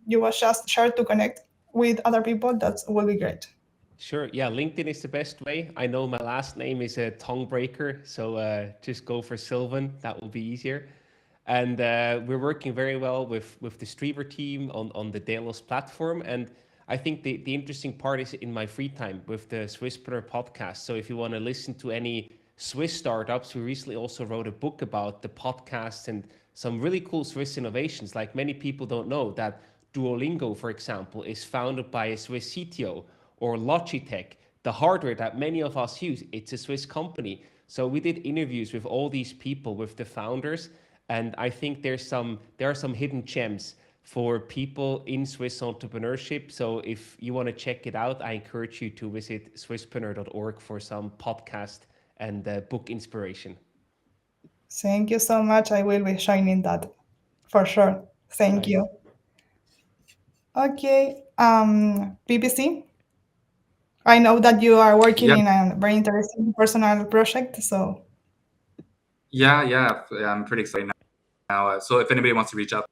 you will just share to connect with other people, that will be great. Sure. Yeah, LinkedIn is the best way. I know my last name is a tongue breaker, so just go for Silvan. That will be easier. And we're working very well with the Streaver team on the Delos platform. And I think the interesting part is in my free time with the Swisspreneur podcast. So if you want to listen to any Swiss startups, we recently also wrote a book about the podcast and some really cool Swiss innovations. Like many people don't know that Duolingo, for example, is founded by a Swiss CTO, or Logitech, the hardware that many of us use, it's a Swiss company. So we did interviews with all these people, with the founders, and I think there are some hidden gems for people in Swiss entrepreneurship. So if you want to check it out, I encourage you to visit swisspreneur.org for some podcast and book inspiration. Thank you so much. I will be joining that for sure. Thank Nice. you. Okay, BBC. I know that you are working in a very interesting personal project, so. Yeah, I'm pretty excited now. So if anybody wants to reach out,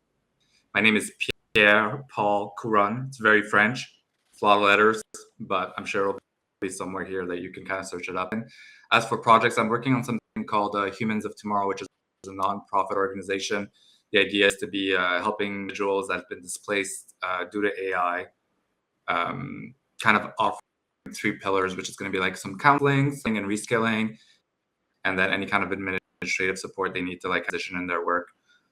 my name is Pierre-Paul Couronne. It's very French. It's a lot of letters, but I'm sure it'll be somewhere here that you can kind of search it up. And as for projects, I'm working on something called Humans of Tomorrow, which is a nonprofit organization. The idea is to be helping individuals that have been displaced due to AI, kind of offering 3 pillars, which is going to be like some counseling and reskilling, and then any kind of administrative support they need to like transition in their work.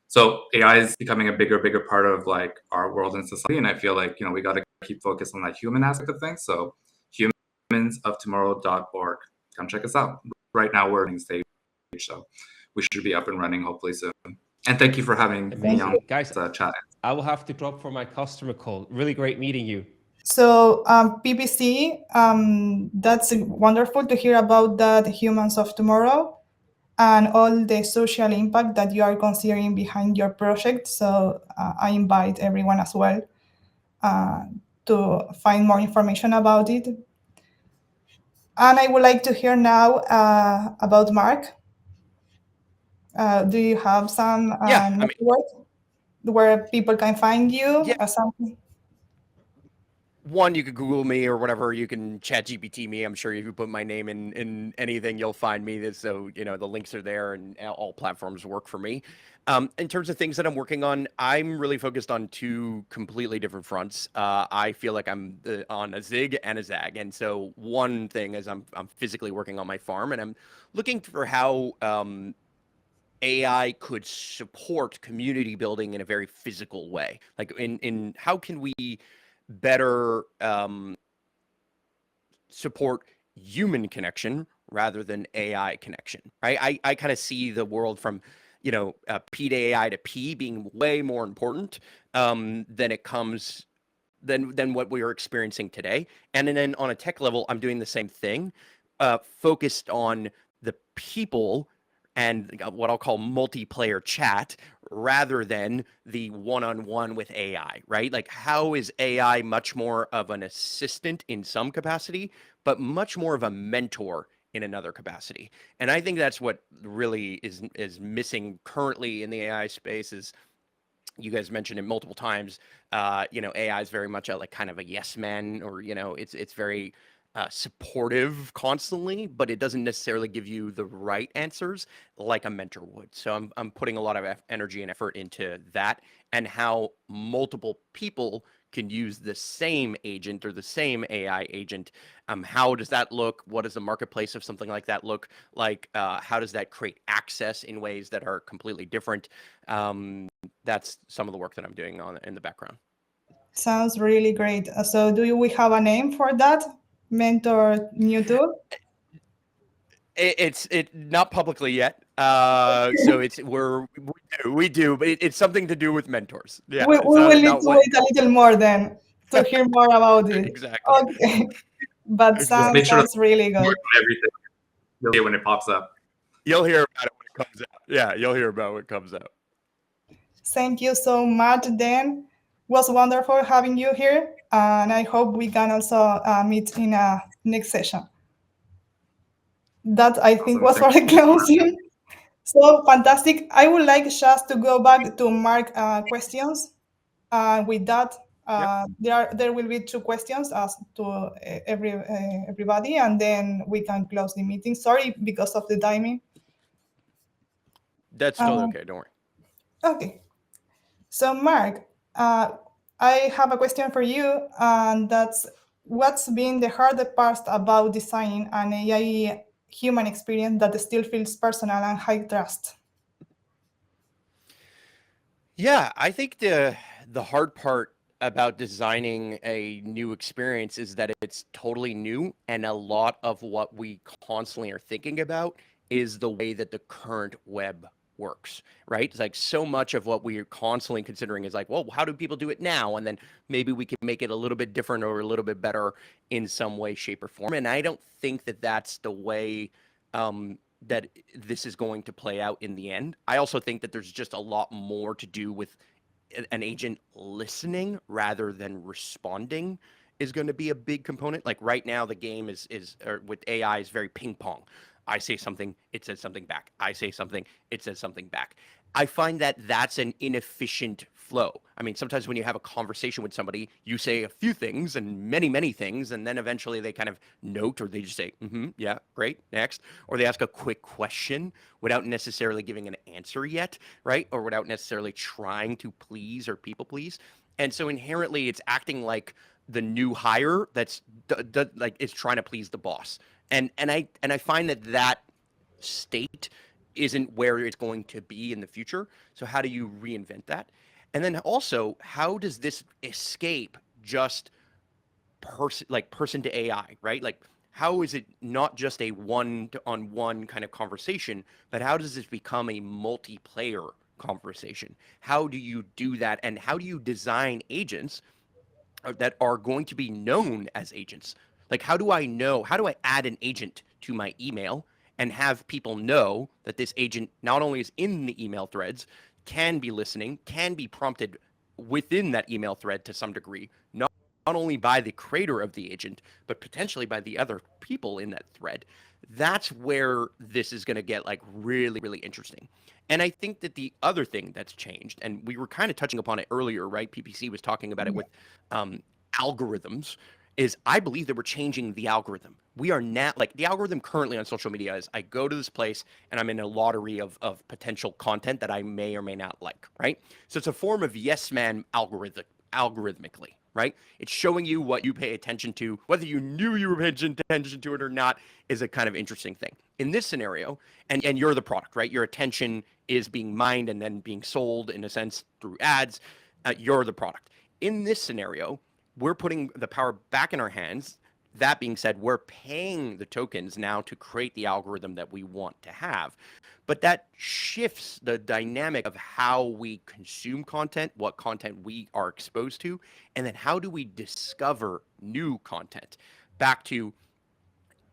So AI is becoming a bigger part of like our world and society, and I feel like we got to keep focused on that human aspect of things. So humansoftomorrow.org, come check us out. Right now we're in stage, so we should be up and running hopefully soon. And thank you for having me on Guys, chat. I will have to drop for my customer call. Really great meeting you. So BBC, that's wonderful to hear about that Humans of Tomorrow and all the social impact that you are considering behind your project. So I invite everyone as well to find more information about it. And I would like to hear now about Marc. Do you have some network where people can find you or something? One, you could Google me or whatever. You can chat GPT me. I'm sure if you put my name in anything, you'll find me. So, the links are there and all platforms work for me. In terms of things that I'm working on, I'm really focused on 2 completely different fronts. I feel like I'm on a zig and a zag. And so one thing is I'm physically working on my farm, and I'm looking for how AI could support community building in a very physical way. Like in how can we better support human connection rather than AI connection, right? I kind of see the world from, P to AI to P being way more important than what we are experiencing today. And then on a tech level, I'm doing the same thing, focused on the people and what I'll call multiplayer chat rather than the one-on-one with AI, right? Like, how is AI much more of an assistant in some capacity, but much more of a mentor in another capacity? And I think that's what really is missing currently in the AI space. Is you guys mentioned it multiple times. AI is very much a like kind of a yes man, or it's very supportive constantly, but it doesn't necessarily give you the right answers like a mentor would. So I'm putting a lot of energy and effort into that, and how multiple people can use the same agent or the same AI agent. How does that look? What does the marketplace of something like that look like? How does that create access in ways that are completely different? That's some of the work that I'm doing in the background. Sounds really great. So do we have a name for that? Mentor new tool? It's not publicly yet. So we do, but it's something to do with mentors. Yeah, We will need to wait a little more then to hear more about it. Exactly. Okay. But sounds really good. Everything. You'll hear when it pops up. You'll hear about it when it comes out. Yeah, you'll hear about when it comes out. Thank you so much, Dan. Was wonderful having you here, and I hope we can also meet in a next session. That I think Awesome. was for the closing. So fantastic. I would like just to go back to Mark questions. With that, there will be 2 questions asked to everybody, and then we can close the meeting. Sorry because of the timing. That's totally okay. Don't worry. Okay. So Mark, I have a question for you, and that's what's been the hardest part about designing an AI human experience that still feels personal and high trust? Yeah, I think the hard part about designing a new experience is that it's totally new, and a lot of what we constantly are thinking about is the way that the current web works, right? It's like so much of what we are constantly considering is like, well, how do people do it now? And then maybe we can make it a little bit different or a little bit better in some way, shape, or form. And I don't think that that's the way that this is going to play out in the end. I also think that there's just a lot more to do with an agent listening rather than responding is going to be a big component. Like right now, the game is or with AI is very ping pong. I say something, it says something back. I say something, it says something back. I find that that's an inefficient flow. I mean, sometimes when you have a conversation with somebody, you say a few things and many, many things, and then eventually they kind of note or they just say, yeah, great, next. Or they ask a quick question without necessarily giving an answer yet, right? Or without necessarily trying to please or people please. And so inherently it's acting like the new hire that's like is trying to please the boss. And I find that state isn't where it's going to be in the future. So how do you reinvent that? And then also, how does this escape just person to AI, right? Like how is it not just a one-on-one kind of conversation, but how does this become a multiplayer conversation? How do you do that? And how do you design agents that are going to be known as agents? Like, how do I add an agent to my email and have people know that this agent not only is in the email threads, can be listening, can be prompted within that email thread to some degree, not only by the creator of the agent, but potentially by the other people in that thread. That's where this is going to get like really, really interesting. And I think that the other thing that's changed, and we were kind of touching upon it earlier, right? PPC was talking about it with algorithms, is I believe that we're changing the algorithm. We are now, like the algorithm currently on social media is I go to this place and I'm in a lottery of potential content that I may or may not like, right? So it's a form of yes man algorithmically, right? It's showing you what you pay attention to. Whether you knew you were paying attention to it or not is a kind of interesting thing. In this scenario, and you're the product, right? Your attention is being mined and then being sold in a sense through ads. You're the product. In this scenario, we're putting the power back in our hands. That being said, we're paying the tokens now to create the algorithm that we want to have. But that shifts the dynamic of how we consume content, what content we are exposed to, and then how do we discover new content. Back to,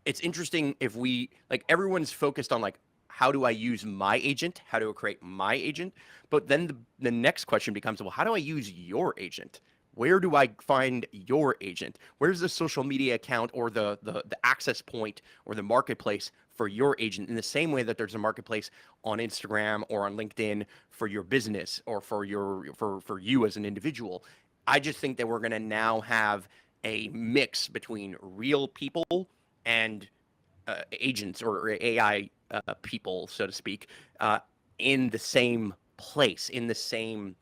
it's interesting if we, like everyone's focused on like, how do I use my agent? How do I create my agent? But then the next question becomes, well, how do I use your agent? Where do I find your agent? Where's the social media account or the access point or the marketplace for your agent, in the same way that there's a marketplace on Instagram or on LinkedIn for your business or for you as an individual? I just think that we're going to now have a mix between real people and agents or AI people, so to speak, in the same place, in the same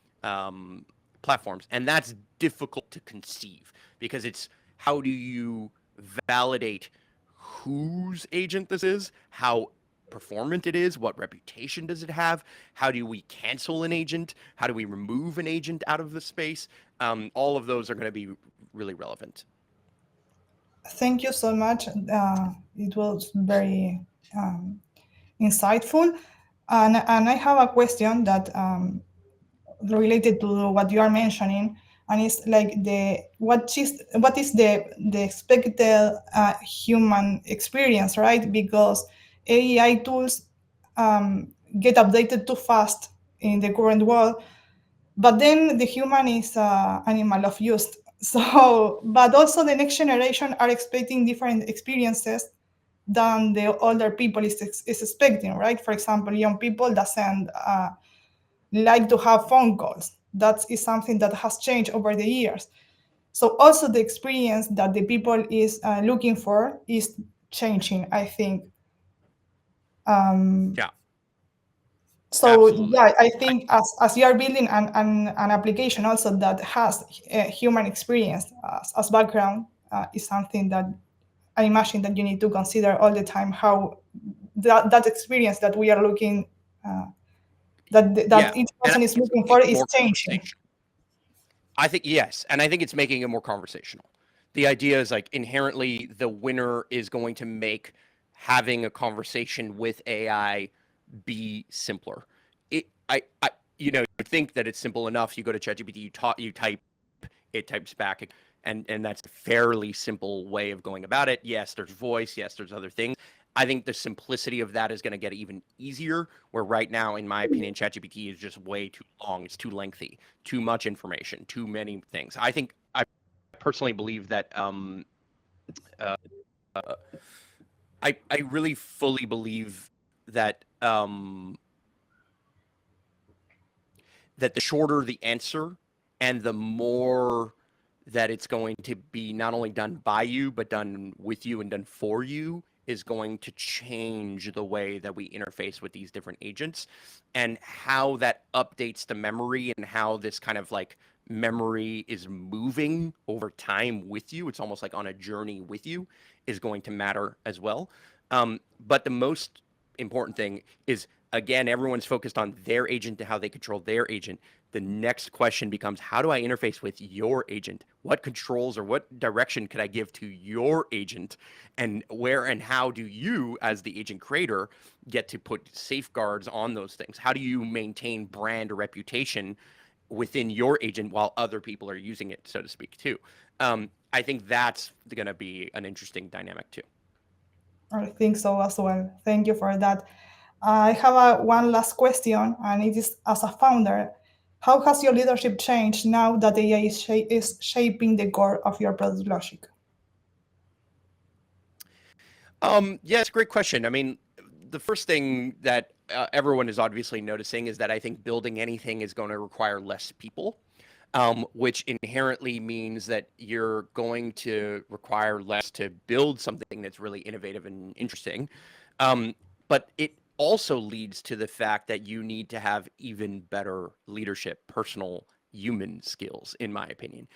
platforms. And that's difficult to conceive because it's how do you validate whose agent this is, how performant it is, what reputation does it have, how do we cancel an agent, how do we remove an agent out of the space? All of those are going to be really relevant. Thank you so much. It was very insightful. And I have a question that related to what you are mentioning, and it's like what is the expected human experience, right? Because AI tools get updated too fast in the current world, But then the human is an animal of use. So, but also the next generation are expecting different experiences than the older people is expecting, right? For example, young people doesn't like to have phone calls. That is something that has changed over the years. So also the experience that the people is looking for is changing, I think. Yeah, So absolutely. yeah, I think as you are building an application also that has human experience as background is something that I imagine that you need to consider all the time how that experience that we are looking Yeah, that each and I person think is it's looking making for it is more changing. conversation. I think yes, and I think it's making it more conversational. The idea is like inherently the winner is going to make having a conversation with AI be simpler. I you know, you think that it's simple enough. You go to ChatGPT, you type, it types back, and that's a fairly simple way of going about it. Yes, there's voice. Yes, there's other things. I think the simplicity of that is going to get even easier. Where right now, in my opinion, ChatGPT is just way too long. It's too lengthy, too much information, too many things. I personally believe that uh, I really fully believe that that the shorter the answer and the more that it's going to be not only done by you but done with you and done for you is going to change the way that we interface with these different agents, and how that updates the memory and how this kind of like memory is moving over time with you. It's almost like on a journey with you is going to matter as well. But the most important thing is, again, everyone's focused on their agent and how they control their agent. The next question becomes, how do I interface with your agent? What controls or what direction could I give to your agent? And where and how do you, as the agent creator, get to put safeguards on those things? How do you maintain brand or reputation within your agent while other people are using it, so to speak, too? I think that's going to be an interesting dynamic, too. I think so as well. Thank you for that. I have one last question, and it is as a founder, how has your leadership changed now that AI is shaping the core of your product logic? Yeah, it's a great question. I mean, the first thing that everyone is obviously noticing is that I think building anything is going to require less people, which inherently means that you're going to require less to build something that's really innovative and interesting. But it also leads to the fact that you need to have even better leadership, personal human skills, in my opinion.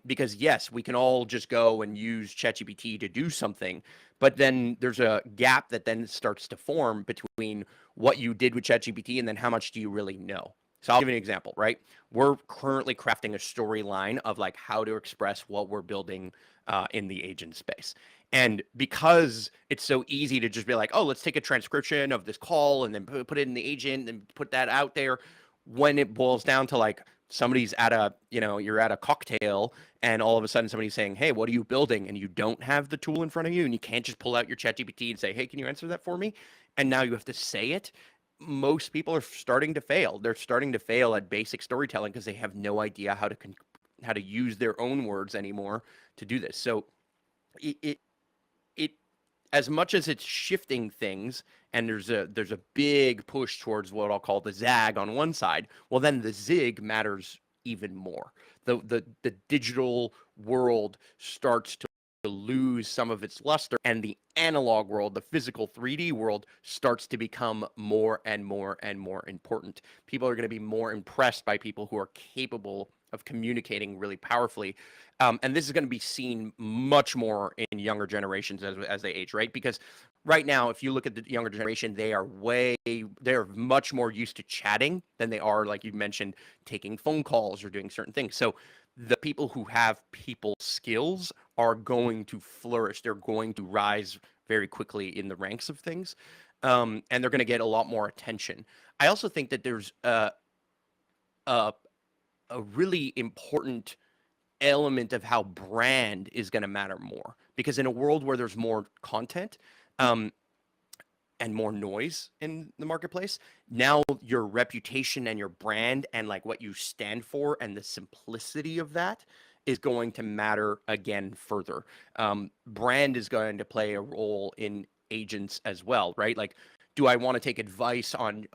Because yes, we can all just go and use ChatGPT to do something, but then there's a gap that then starts to form between what you did with ChatGPT and then how much do you really know. So I'll give you an example, right? We're currently crafting a storyline of like how to express what we're building in the agent space. And because it's so easy to just be like, oh, let's take a transcription of this call and then put it in the agent and put that out there, when it boils down to like somebody's at a, you know, you're at a cocktail and all of a sudden somebody's saying, hey, what are you building? And you don't have the tool in front of you and you can't just pull out your ChatGPT and say, hey, can you answer that for me? And now you have to say it. Most people are starting to fail. They're starting to fail at basic storytelling because they have no idea how to use their own words anymore to do this. So it as much as it's shifting things, and there's a big push towards what I'll call the zag on one side, well then the zig matters even more. The digital world starts to lose some of its luster, and the analog world, the physical 3D world, starts to become more and more and more important. People are going to be more impressed by people who are capable of communicating really powerfully. And this is going to be seen much more in younger generations as they age, right? Because right now, if you look at the younger generation, they're much more used to chatting than they are, like you mentioned, taking phone calls or doing certain things. So the people who have people skills are going to flourish. They're going to rise very quickly in the ranks of things. And they're going to get a lot more attention. I also think that there's a really important element of how brand is going to matter more, because in a world where there's more content, and more noise in the marketplace. Now your reputation and your brand and like what you stand for and the simplicity of that is going to matter again further. Brand is going to play a role in agents as well, right? Like, do I want to take advice on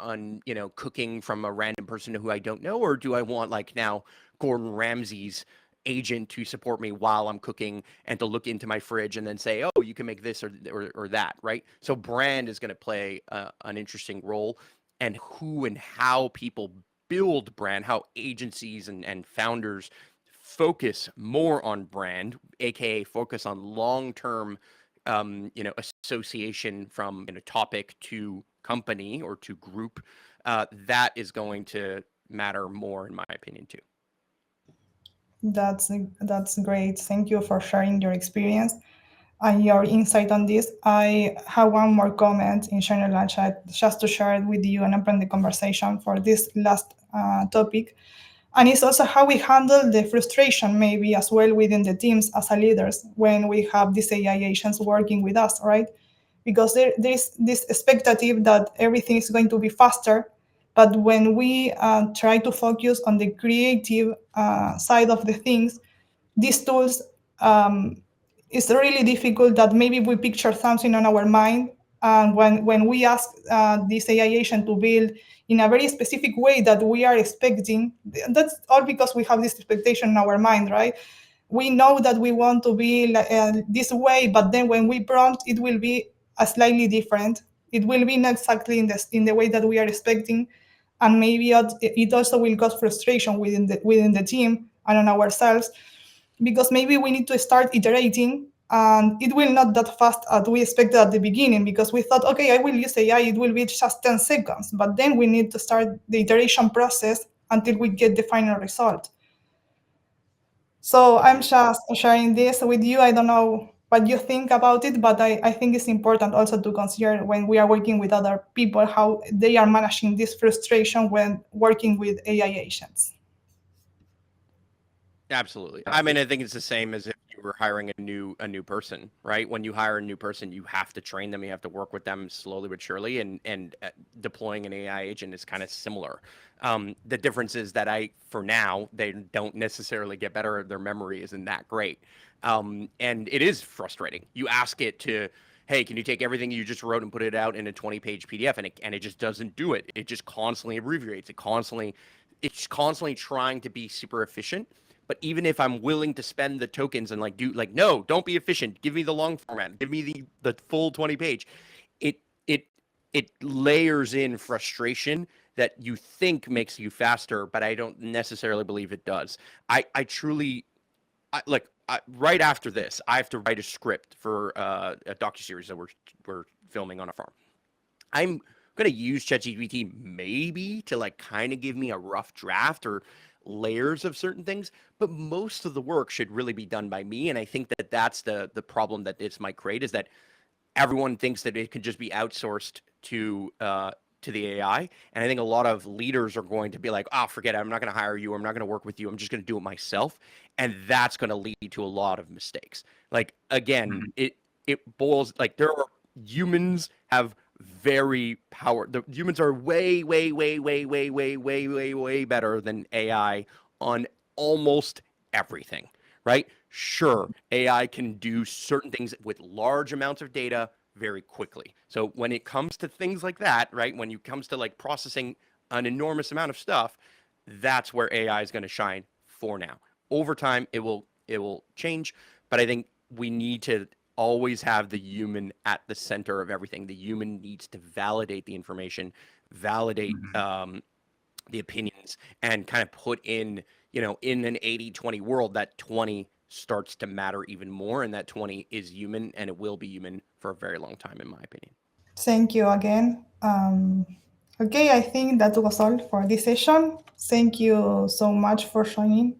cooking from a random person who I don't know, or do I want like now Gordon Ramsay's agent to support me while I'm cooking and to look into my fridge and then say, oh, you can make this or that, right? So brand is going to play an interesting role, and who and how people build brand, how agencies and founders focus more on brand, aka focus on long-term association from topic to company or to group, that is going to matter more in my opinion too. That's great. Thank you for sharing your experience and your insight on this. I have one more comment in general chat just to share it with you and open the conversation for this last topic. And it's also how we handle the frustration maybe as well within the teams as a leaders when we have these AI agents working with us, right? Because there's this expectative that everything is going to be faster. But when we try to focus on the creative side of the things, these tools, it's really difficult that maybe we picture something on our mind. And when we ask this AI agent to build in a very specific way that we are expecting, that's all because we have this expectation in our mind, right? We know that we want to be this way, but then when we prompt, it will be slightly different. It will be not exactly in the way that we are expecting, and maybe it also will cause frustration within the team and on ourselves, because maybe we need to start iterating, and it will not that fast as we expected at the beginning, because we thought, okay, I will use AI, it will be just 10 seconds, but then we need to start the iteration process until we get the final result. So I'm just sharing this with you. I don't know what you think about it, but I think it's important also to consider when we are working with other people, how they are managing this frustration when working with AI agents. Absolutely. I mean, I think it's the same as if you were hiring a new person, right? When you hire a new person, you have to train them, you have to work with them slowly but surely, and deploying an AI agent is kind of similar. The difference is that for now, they don't necessarily get better. Their memory isn't that great. And it is frustrating. You ask it to, hey, can you take everything you just wrote and put it out in a 20-page PDF? And it just doesn't do it. It just constantly abbreviates. It's constantly trying to be super efficient. But even if I'm willing to spend the tokens and no, don't be efficient. Give me the long format. Give me the full 20-page. It layers in frustration that you think makes you faster, but I don't necessarily believe it does. Right after this, I have to write a script for a docuseries that we're filming on a farm. I'm going to use ChatGPT maybe to kind of give me a rough draft or layers of certain things, but most of the work should really be done by me. And I think that that's the problem that this might create, is that everyone thinks that it can just be outsourced to the AI. And I think a lot of leaders are going to be like, oh, forget it. I'm not going to hire you. I'm not going to work with you. I'm just going to do it myself. And that's going to lead to a lot of mistakes. Again, it boils humans have very the humans are way better than AI on almost everything, right? Sure, AI can do certain things with large amounts of data very quickly. So when it comes to things like that, right, when it comes to processing an enormous amount of stuff, that's where AI is going to shine for now. Over time, it will change, but I think we need to always have the human at the center of everything. The human needs to validate the information, validate the opinions, and kind of put in, in an 80-20 world, that 20 starts to matter even more, and that 20 is human, and it will be human for a very long time, in my opinion. Thank you again. Okay, I think that was all for this session. Thank you so much for joining.